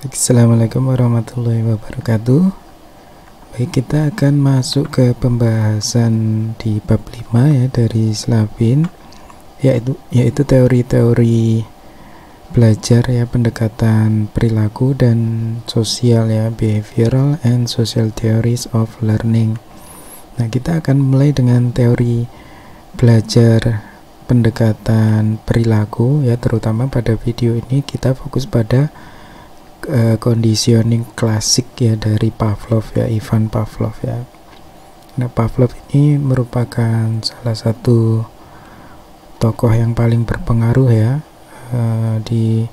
Assalamualaikum warahmatullahi wabarakatuh. Baik, kita akan masuk ke pembahasan di bab 5 ya dari Slavin, yaitu teori-teori belajar ya, pendekatan perilaku dan sosial ya, behavioral and social theories of learning. Nah, kita akan mulai dengan teori belajar pendekatan perilaku ya, terutama pada video ini kita fokus pada conditioning klasik ya dari Pavlov ya, Ivan Pavlov ya. Nah, Pavlov ini merupakan salah satu tokoh yang paling berpengaruh ya di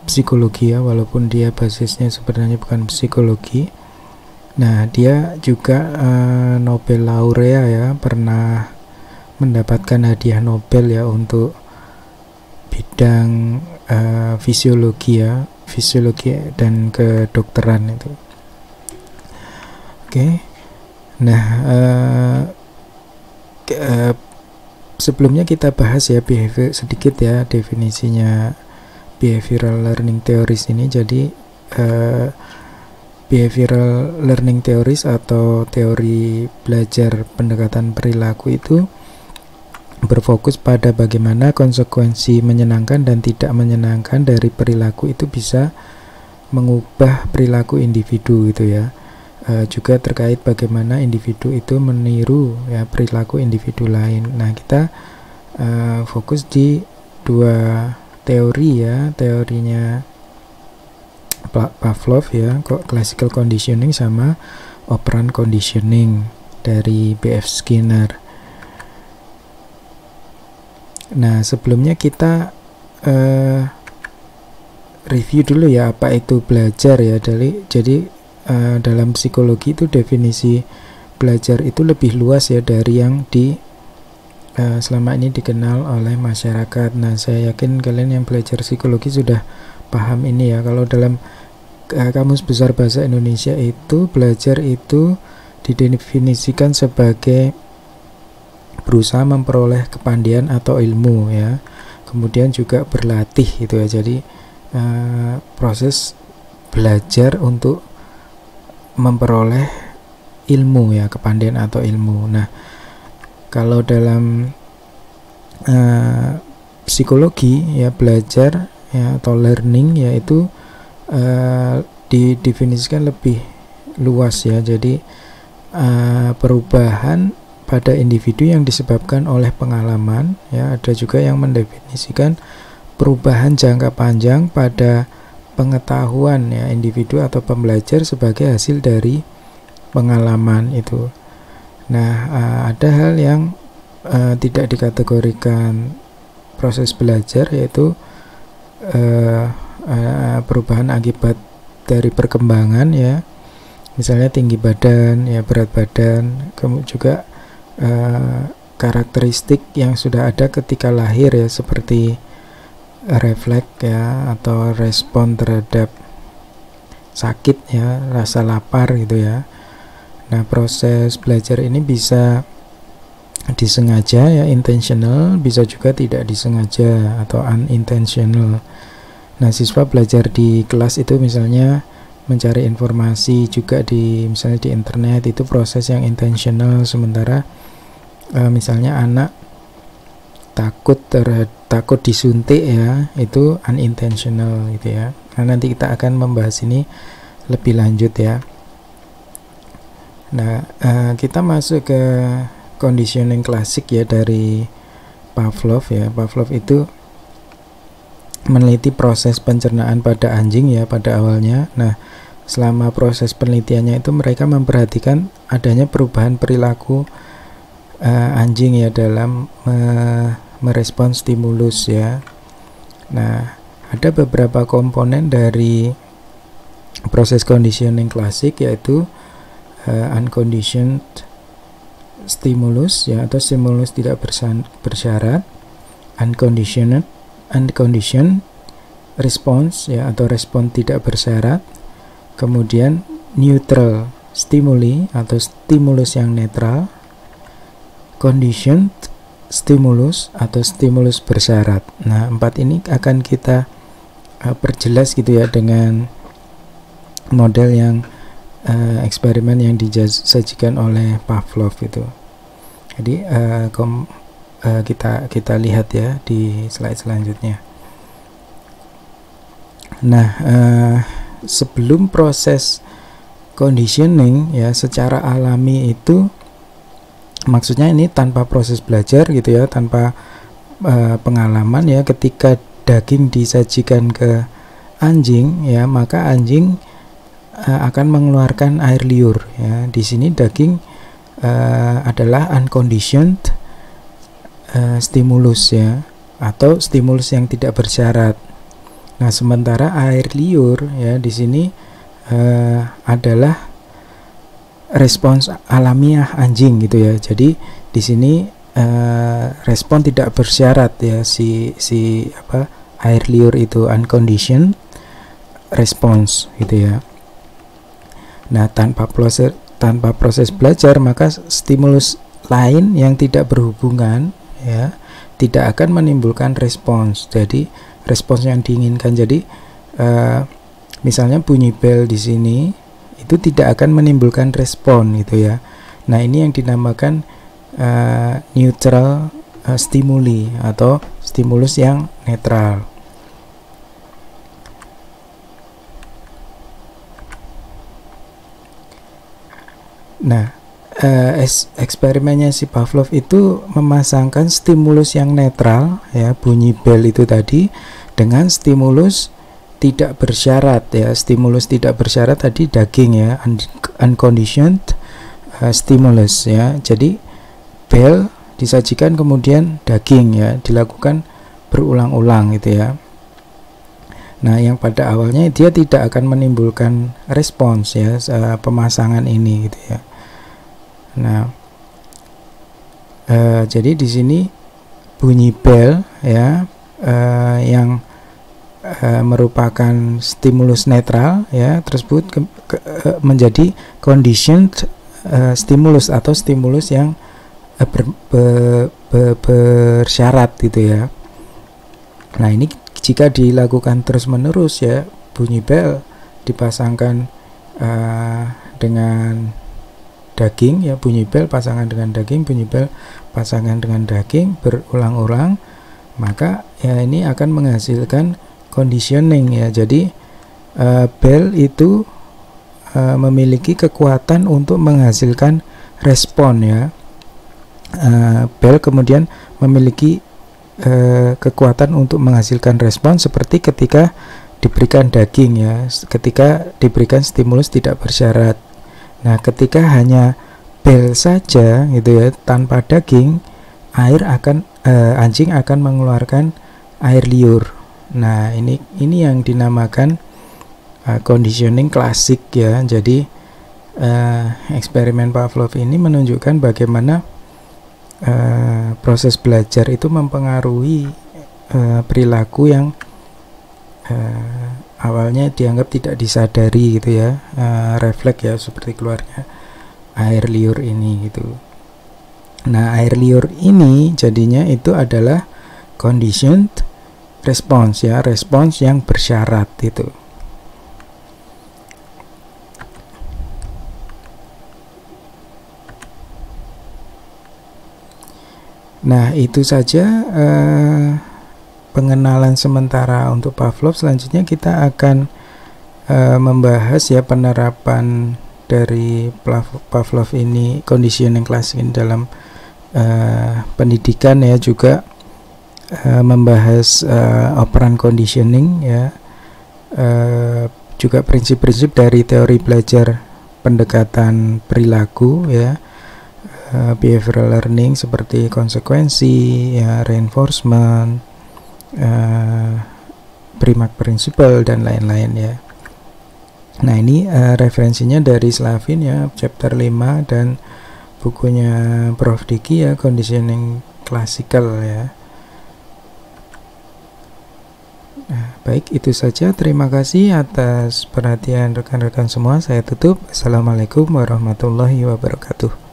psikologi ya, walaupun dia basisnya sebenarnya bukan psikologi. Nah, dia juga Nobel laureat ya, pernah mendapatkan hadiah Nobel ya untuk bidang fisiologi dan kedokteran itu. Oke. Nah, sebelumnya kita bahas ya behavior sedikit ya, definisinya behavioral learning theories ini. Jadi behavioral learning theories atau teori belajar pendekatan perilaku itu berfokus pada bagaimana konsekuensi menyenangkan dan tidak menyenangkan dari perilaku itu bisa mengubah perilaku individu gitu ya. Juga terkait bagaimana individu itu meniru ya perilaku individu lain. Nah, kita fokus di dua teori ya, teorinya Pavlov ya, classical conditioning sama operant conditioning dari B.F. Skinner. Nah, sebelumnya kita review dulu ya apa itu belajar ya. Jadi dalam psikologi itu definisi belajar itu lebih luas ya dari yang selama ini dikenal oleh masyarakat. Nah, saya yakin kalian yang belajar psikologi sudah paham ini ya. Kalau dalam Kamus Besar Bahasa Indonesia itu belajar itu didefinisikan sebagai berusaha memperoleh kepandaian atau ilmu ya, kemudian juga berlatih gitu ya. Jadi proses belajar untuk memperoleh ilmu ya, kepandaian atau ilmu. Nah, kalau dalam psikologi ya, belajar ya atau learning yaitu didefinisikan lebih luas ya. Jadi perubahan pada individu yang disebabkan oleh pengalaman ya. Ada juga yang mendefinisikan perubahan jangka panjang pada pengetahuan ya individu atau pembelajar sebagai hasil dari pengalaman itu. Nah, ada hal yang tidak dikategorikan proses belajar, yaitu perubahan akibat dari perkembangan ya, misalnya tinggi badan ya, berat badan, kemudian juga karakteristik yang sudah ada ketika lahir ya, seperti refleks ya atau respon terhadap sakit ya, rasa lapar gitu ya. Nah, proses belajar ini bisa disengaja ya, intentional, bisa juga tidak disengaja atau unintentional. Nah, siswa belajar di kelas itu misalnya mencari informasi juga misalnya di internet, itu proses yang intentional. Sementara misalnya anak takut disuntik ya, itu unintentional gitu ya. Nah, nanti kita akan membahas ini lebih lanjut ya. Nah, kita masuk ke conditioning klasik ya dari Pavlov ya. Pavlov itu meneliti proses pencernaan pada anjing ya pada awalnya. Nah, selama proses penelitiannya itu mereka memperhatikan adanya perubahan perilaku anjing ya dalam merespon stimulus ya. Nah, ada beberapa komponen dari proses conditioning klasik, yaitu unconditioned stimulus ya, atau stimulus tidak bersyarat, unconditioned response ya, atau respon tidak bersyarat, kemudian neutral stimuli atau stimulus yang netral, conditioned stimulus atau stimulus bersyarat. Nah, 4 ini akan kita perjelas gitu ya dengan model yang eksperimen yang disajikan oleh Pavlov itu. Jadi kita lihat ya di slide selanjutnya. Nah, sebelum proses conditioning ya secara alami itu, maksudnya ini tanpa proses belajar gitu ya, tanpa pengalaman ya, ketika daging disajikan ke anjing ya, maka anjing akan mengeluarkan air liur ya. Di sini daging adalah unconditioned stimulus ya, atau stimulus yang tidak bersyarat. Nah, sementara air liur ya di sini adalah respons alamiah anjing gitu ya. Jadi di sini respon tidak bersyarat ya, si air liur itu unconditioned response gitu ya. Nah, tanpa proses belajar, maka stimulus lain yang tidak berhubungan ya tidak akan menimbulkan respons. Jadi respons yang diinginkan. Jadi misalnya bunyi bel di sini itu tidak akan menimbulkan respon gitu ya. Nah, ini yang dinamakan neutral stimuli atau stimulus yang netral. Nah, eksperimennya si Pavlov itu memasangkan stimulus yang netral ya, bunyi bel itu tadi, dengan stimulus tidak bersyarat ya. Stimulus tidak bersyarat tadi daging ya, unconditioned stimulus ya. Jadi bel disajikan, kemudian daging ya, dilakukan berulang-ulang gitu ya. Nah, yang pada awalnya dia tidak akan menimbulkan respons ya, pemasangan ini gitu ya. Nah, jadi di sini bunyi bel ya yang merupakan stimulus netral ya tersebut menjadi conditioned stimulus atau stimulus yang bersyarat gitu ya. Nah, ini jika dilakukan terus-menerus ya, bunyi bel dipasangkan dengan daging ya, bunyi bel pasangan dengan daging, bunyi bel pasangan dengan daging berulang-ulang, maka ya ini akan menghasilkan conditioning ya. Jadi bel itu memiliki kekuatan untuk menghasilkan respon ya. Bel kemudian memiliki kekuatan untuk menghasilkan respon seperti ketika diberikan daging ya, ketika diberikan stimulus tidak bersyarat. Nah, ketika hanya bel saja gitu ya, tanpa daging, anjing akan mengeluarkan air liur. Nah, ini yang dinamakan conditioning klasik ya. Jadi eksperimen Pavlov ini menunjukkan bagaimana proses belajar itu mempengaruhi perilaku yang awalnya dianggap tidak disadari gitu ya, refleks ya, seperti keluarnya air liur ini gitu. Nah, air liur ini jadinya itu adalah conditioned response ya, respons yang bersyarat itu. Nah, itu saja pengenalan sementara untuk Pavlov. Selanjutnya kita akan membahas ya penerapan dari Pavlov ini, conditioning klasik ini dalam pendidikan ya, juga membahas operan conditioning ya, juga prinsip-prinsip dari teori belajar pendekatan perilaku ya, behavioral learning seperti konsekuensi ya, reinforcement, Prima principle dan lain-lain ya. Nah, ini referensinya dari Slavin ya, chapter 5 dan bukunya Prof. Diki ya, conditioning classical ya. Nah, baik, itu saja. Terima kasih atas perhatian rekan-rekan semua. Saya tutup. Assalamualaikum warahmatullahi wabarakatuh.